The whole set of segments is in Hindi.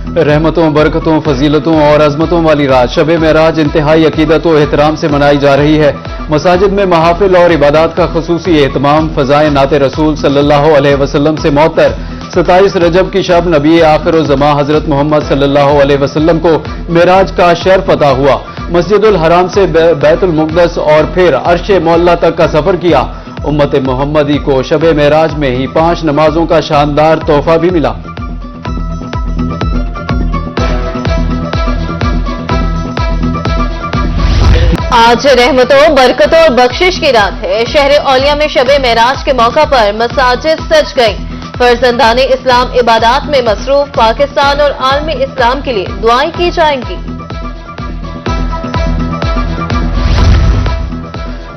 रहमतों, बरकतों, फजीलतों और अजमतों वाली रात शब मेराज इंतहाई अकीदत और एहतराम से मनाई जा रही है। मसाजिद में महाफिल और इबादत का खुसूसी एहतमाम फ़ज़ाए नाते रसूल सल्लल्लाहु अलैहि वसल्लम से मौतर 27 रजब की शब नबी आखिर ज़मा हजरत मोहम्मद सल्लल्लाहु अलैहि वसल्लम को मेराज का शर्फ अता हुआ। मस्जिदुल हराम से बैतुल मुक़द्दस और फिर अर्शे मौला तक का सफर किया। उम्मत मोहम्मदी को शब मेराज में ही 5 नमाजों का शानदार तोहफा भी मिला। आज रहमतों, बरकतों और बख्शिश की रात है। शहर औलिया में शब मेराज के मौका पर मसाजिद सज गई। फर्जंदाने इस्लाम इबादत में मसरूफ। पाकिस्तान और आलमी इस्लाम के लिए दुआएं की जाएंगी।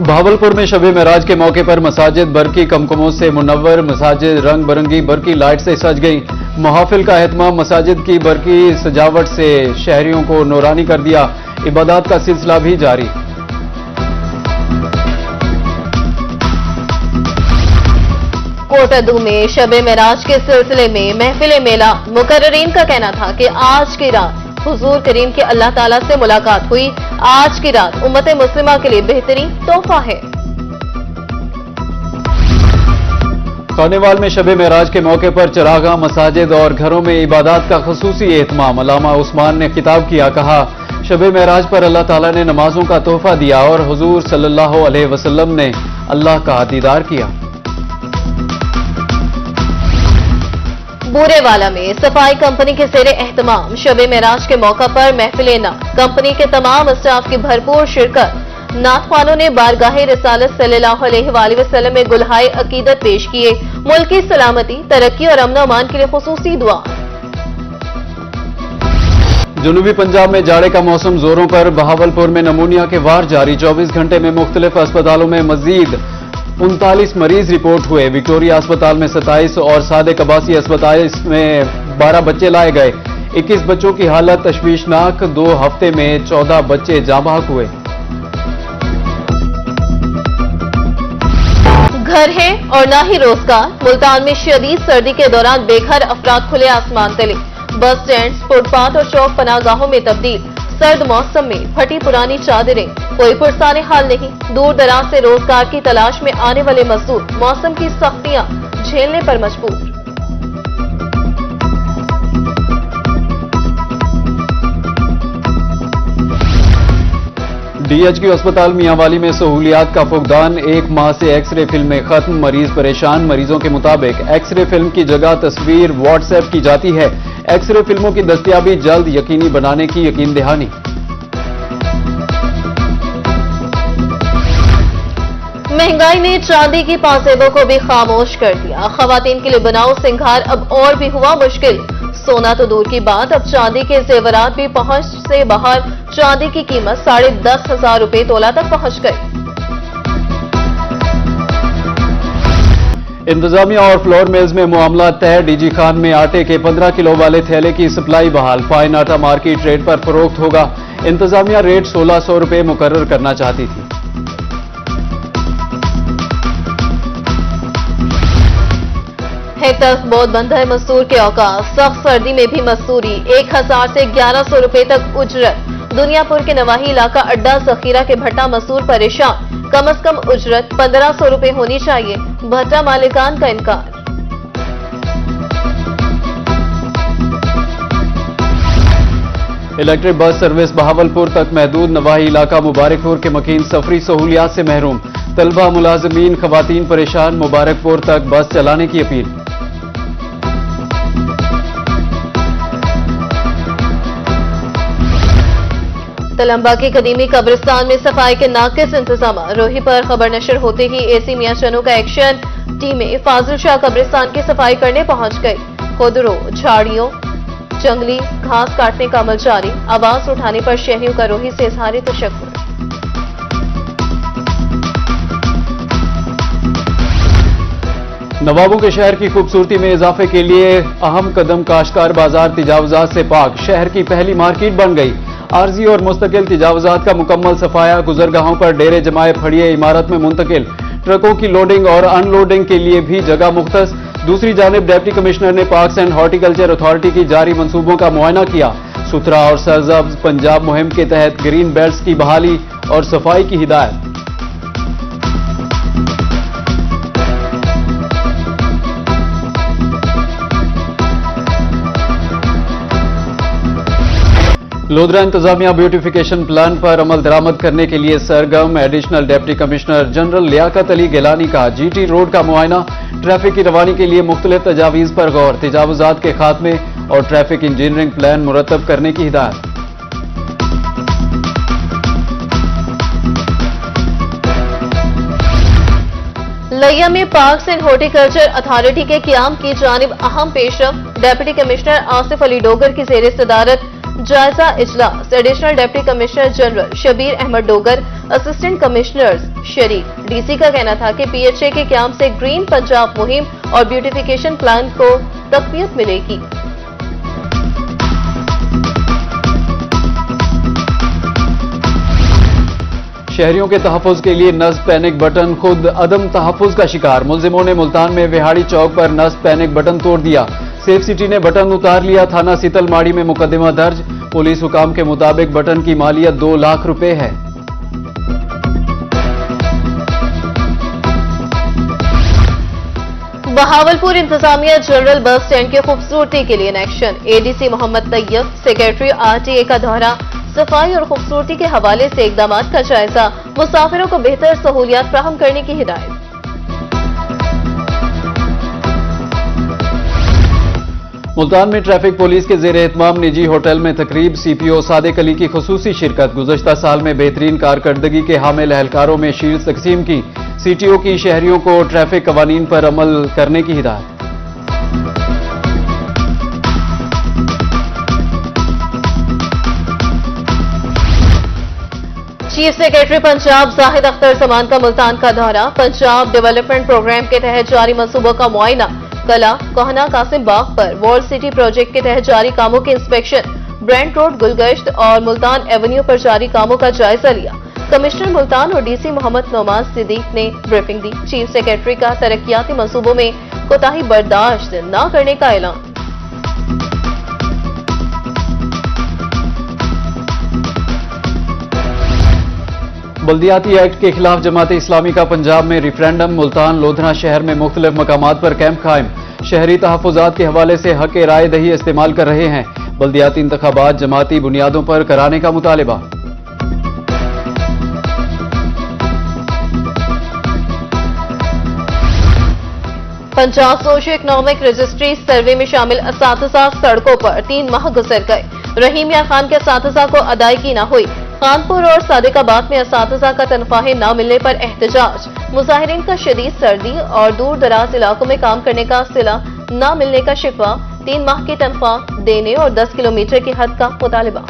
भावलपुर में शब मेराज के मौके पर मसाजिद बरकी कमकमों से मुनव्वर। मसाजिद रंग बिरंगी बरकी लाइट से सज गई। महाफिल का एहतमाम मसाजिद की बरकी सजावट से शहरियों को नूरानी कर दिया। इबादत का सिलसिला भी जारी। कोटद्दू में शब मेराज के सिलसिले में महफिल मेला। मुकर्ररीन का कहना था कि आज की रात हुजूर करीम के अल्लाह ताला से मुलाकात हुई। आज की रात उम्मत मुस्लिमा के लिए बेहतरीन तोहफा है। खानेवाल में शब मेराज के मौके पर चरागा, मसाजिद और घरों में इबादत का खुसूसी एहतमाम। अल्लामा उस्मान ने खिताब किया, कहा शब मेराज पर अल्लाह ताला ने नमाजों का तोहफा दिया और हुजूर सल्लल्लाहु अलैहि वसल्लम ने अल्लाह का दीदार किया। बूरेवाला में सफाई कंपनी के ज़ेरे एहतमाम शब मेराज के मौका पर महफिल नात। कंपनी के तमाम स्टाफ की भरपूर शिरकत। नातखानों ने बारगाहे रिसालत सल्लल्लाहु अलैहि वसल्लम में गुलहाए अकीदत पेश किए। मुल्क की सलामती, तरक्की और अमन अमान के लिए खुसूसी दुआ। जनूबी पंजाब में जाड़े का मौसम जोरों पर। बहावलपुर में नमूनिया के वार जारी। 24 घंटे में मुख्तलिफ अस्पतालों में मजीद 39 मरीज रिपोर्ट हुए। विक्टोरिया अस्पताल में 27 और सादे कबासी अस्पताल में 12 बच्चे लाए गए। 21 बच्चों की हालत तशवीशनाक। 2 हफ्ते में 14 बच्चे जाँ बहक हुए। घर है और ना ही रोजगार। मुल्तान में शदीद सर्दी के दौरान बेघर अफराद खुले आसमान तले। बस स्टैंड, फुटपाथ और चौक पनागाहों में तब्दील। सर्द मौसम में फटी पुरानी चादरें। कोई पुरसाने हाल नहीं। दूर दराज से रोजगार की तलाश में आने वाले मजदूर मौसम की सख्तियां झेलने पर मजबूर। डीएचक्यू अस्पताल मियांवाली में सहूलियात का फुकदान। 1 माह से एक्सरे फिल्में खत्म। मरीज परेशान। मरीजों के मुताबिक एक्सरे फिल्म की जगह तस्वीर व्हाट्सएप की जाती है। एक्सरे फिल्मों की दस्तयाबी जल्द यकीनी बनाने की यकीन दहानी। महंगाई ने चांदी की पासेबों को भी खामोश कर दिया। खवातीन के लिए बनाओ सिंगार अब और भी हुआ मुश्किल। सोना तो दूर की बात, अब चांदी के जेवरात भी पहुंच से बाहर। चांदी की कीमत 10,500 रुपए तोला तक पहुंच गई। इंतजामिया और फ्लोर मिल्स में मामला तय। डीजी खान में आटे के 15 किलो वाले थैले की सप्लाई बहाल। फाइन आटा मार्केट रेट पर फरोख्त होगा। इंतजामिया रेट 1600 रुपए मुकर्रर करना चाहती थी। तक बहुत बंद है मजदूर के औकात। सख्त सर्दी में भी मजदूरी। 1000 से 1100 रुपए तक उजरत। दुनियापुर के नवाही इलाका अड्डा जखीरा के भट्टा मजदूर परेशान। कम अज कम उजरत 1500 रुपए होनी चाहिए। भट्टा मालिकान का इनकार। इलेक्ट्रिक बस सर्विस बहावलपुर तक महदूद। नवाही इलाका मुबारकपुर के मकीन सफरी सहूलियात से महरूम। तलबा, मुलाजमीन, खवातीन परेशान। मुबारकपुर तक बस चलाने की अपील। तलंबा के कदीमी कब्रिस्तान में सफाई के नाकिस इंतजाम। रोही पर खबर नशर होते ही एसी मियां चनू का एक्शन। टीमें फाजिल शाह कब्रिस्तान की सफाई करने पहुंच गई। खुदरों, झाड़ियों, जंगली घास काटने का अमल जारी। आवाज उठाने पर शहरियों का रोही से इजहार तशक्कुर। नवाबों के शहर की खूबसूरती में इजाफे के लिए अहम कदम। काश्तकार बाजार तिजावजात से पाक। शहर की पहली मार्केट बन गई। आरजी और मुस्तकिल तिजावजात का मुकम्मल सफाया। गुजरगाहों पर डेरे जमाए फड़िए इमारत में मुंतकिल। ट्रकों की लोडिंग और अनलोडिंग के लिए भी जगह मुख्तस। दूसरी जानिब डिप्टी कमिश्नर ने पार्क्स एंड हॉर्टिकल्चर अथॉरिटी की जारी मंसूबों का मुआयना किया। सुथरा और सरसब्ज पंजाब मुहिम के तहत ग्रीन बेल्ट्स की बहाली और सफाई की हिदायत। लोधरा इंतजामिया ब्यूटिफिकेशन प्लान पर अमल दरामद करने के लिए सरगर्म। Additional deputy commissioner general Liaquat Ali Gilani का जीटी रोड का मुआयना। ट्रैफिक की रवानी के लिए मुख्तलिफ तजावीज पर गौर। तजावुजात के खात्मे और ट्रैफिक इंजीनियरिंग प्लान मुरतब करने की हिदायत। लैया में पार्क्स एंड हॉर्टिकल्चर अथॉरिटी के क़याम की जानिब अहम पेशरफ। डिप्टी कमिश्नर आसिफ अली डोगर की ज़ेर सदारत जायजा इजलास। Additional deputy commissioner general Shabbir Ahmed Dogar, assistant commissioners शरीक। डीसी का कहना था कि पीएचए के क़याम से ग्रीन पंजाब मुहिम और ब्यूटिफिकेशन प्लान को तक़वियत मिलेगी। शहरियों के तहफ़्फ़ुज़ के लिए नस्ब पैनिक बटन खुद अदम तहफ़्फ़ुज़ का शिकार। मुल्जिमों ने मुल्तान में विहाड़ी चौक पर नस्ब पैनिक बटन तोड़ दिया। सेफ सिटी ने बटन उतार लिया। थाना सीतलमाड़ी में मुकदमा दर्ज। पुलिस हुकाम के मुताबिक बटन की मालियत 2 लाख रुपए है। बहावलपुर इंतजामिया जनरल बस स्टैंड की खूबसूरती के लिए action. ADC Mohammad Tayyab, secretary RTA का दौरा। सफाई और खूबसूरती के हवाले से इकदाम का जायजा। मुसाफिरों को बेहतर सहूलियात फराहम करने की हिदायत। मुल्तान में ट्रैफिक पुलिस के जेर एहतमाम निजी होटल में तकरीब। सीपीओ सादिक अली की खुसूसी शिरकत। गुज़श्ता साल में बेहतरीन कारकर्दगी के हामिल एहलकारों में शील्ड तकसीम की। सीटीओ की शहरियों को ट्रैफिक कवानीन पर अमल करने की हिदायत। चीफ सेक्रेटरी पंजाब जाहिद अख्तर समान का मुल्तान का दौरा। पंजाब डेवलपमेंट प्रोग्राम के तहत जारी मंसूबों का मुआयना। कला कोहना कासिम बाग पर वर्ल्ड सिटी प्रोजेक्ट के तहत जारी कामों की इंस्पेक्शन। ब्रांड रोड गुलगश्त और मुल्तान एवेन्यू पर जारी कामों का जायजा लिया। कमिश्नर मुल्तान और डीसी मोहम्मद नौमाज सिद्दीक ने ब्रीफिंग दी। चीफ सेक्रेटरी का तरक्याती मंसूबों में कोताही बर्दाश्त न करने का ऐलान। बल्दियाती एक्ट के खिलाफ जमात इस्लामी का पंजाब में रिफरेंडम। मुल्तान लोधरा शहर में मुख्तलिफ मकामात पर कैंप कायम। शहरी तहफ़्फ़ुज़ात के हवाले से हक राय दही इस्तेमाल कर रहे हैं। बल्दियाती इंतखाबात जमाती बुनियादों पर कराने का मुतालिबा। पंजाब सोशियो इकनॉमिक रजिस्ट्री सर्वे में शामिल असातिज़ा सड़कों पर 3 माह गुजर गए। रहीम या खान के असातिज़ा को अदायगी न हुई। कानपुर और सादिकाबाद में असातिज़ा का तनख्वाहें न मिलने पर एहतजाज। मुजाहिरीन का शदीद सर्दी और दूर दराज इलाकों में काम करने का सिला न मिलने का शिकवा। 3 माह की तनख्वाह देने और 10 किलोमीटर की हद का मुतालिबा।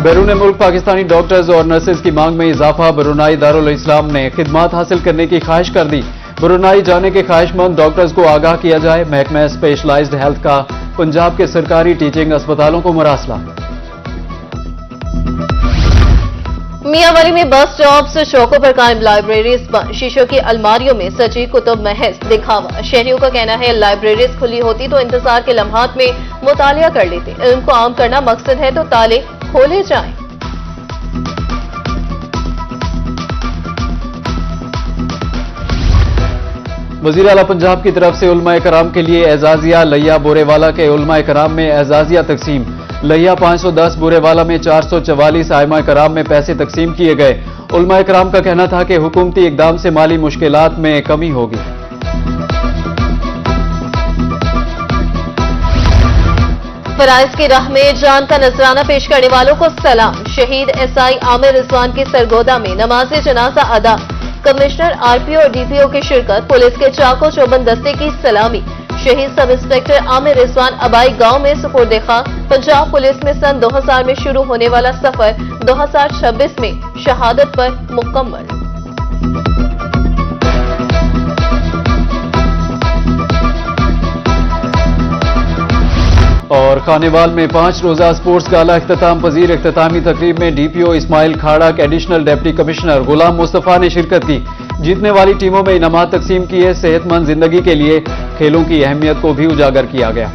बैरून मुल्क पाकिस्तानी डॉक्टर्स और नर्सेज की मांग में इजाफा। ब्रुनाई दारुल इस्लाम ने खिदमात हासिल करने की ख्वाहिश कर दी। ब्रुनाई जाने के ख्वाहिशमंद डॉक्टर्स को आगाह किया जाए। महकमा स्पेशलाइज्ड हेल्थ का पंजाब के सरकारी टीचिंग अस्पतालों को मरासला। मियांवाली में बस स्टॉप से चौकों पर कायम लाइब्रेरीज बंद। शीशों की अलमारियों में सजी कुतुब महज दिखावा। शहरियों का कहना है लाइब्रेरीज खुली होती तो इंतजार के लम्हात में मुतालिया कर लेते। इल्म को आम करना मकसद है तो ताले खोले जाएं। वज़ीर आला पंजाब की तरफ से उलमा कराम के लिए एजाजिया। लैया बोरेवाला के उलमा कराम में एजाजिया तकसीम। लैया 510, बोरेवाला में 444 आइमा कराम में पैसे तकसीम किए गए। उलमा कराम का कहना था कि हुकूमती इकदाम से माली मुश्किलात में कमी होगी। फराइज की राह में जान का नजराना पेश करने वालों को सलाम। शहीद एसआई आमिर रिजवान की सरगोदा में नमाज जनाजा अदा। कमिश्नर आरपीओ और डीपीओ की शिरकत। पुलिस के चाको चौबंद दस्ते की सलामी। शहीद सब इंस्पेक्टर आमिर रिजवान अबाई गांव में सुपुर्द खाक। पंजाब पुलिस में सन 2000 में शुरू होने वाला सफर 2026 में शहादत पर मुकम्मल। और खानेवाल में 5 रोजा स्पोर्ट्स गाला इख्तिताम पजीर इख्तितामी तकरीब में डीपीओ इस्माइल खाड़ा के additional deputy commissioner Ghulam Mustafa ने शिरकत की। जीतने वाली टीमों में इनामात तकसीम किए। सेहतमंद जिंदगी के लिए खेलों की अहमियत को भी उजागर किया गया।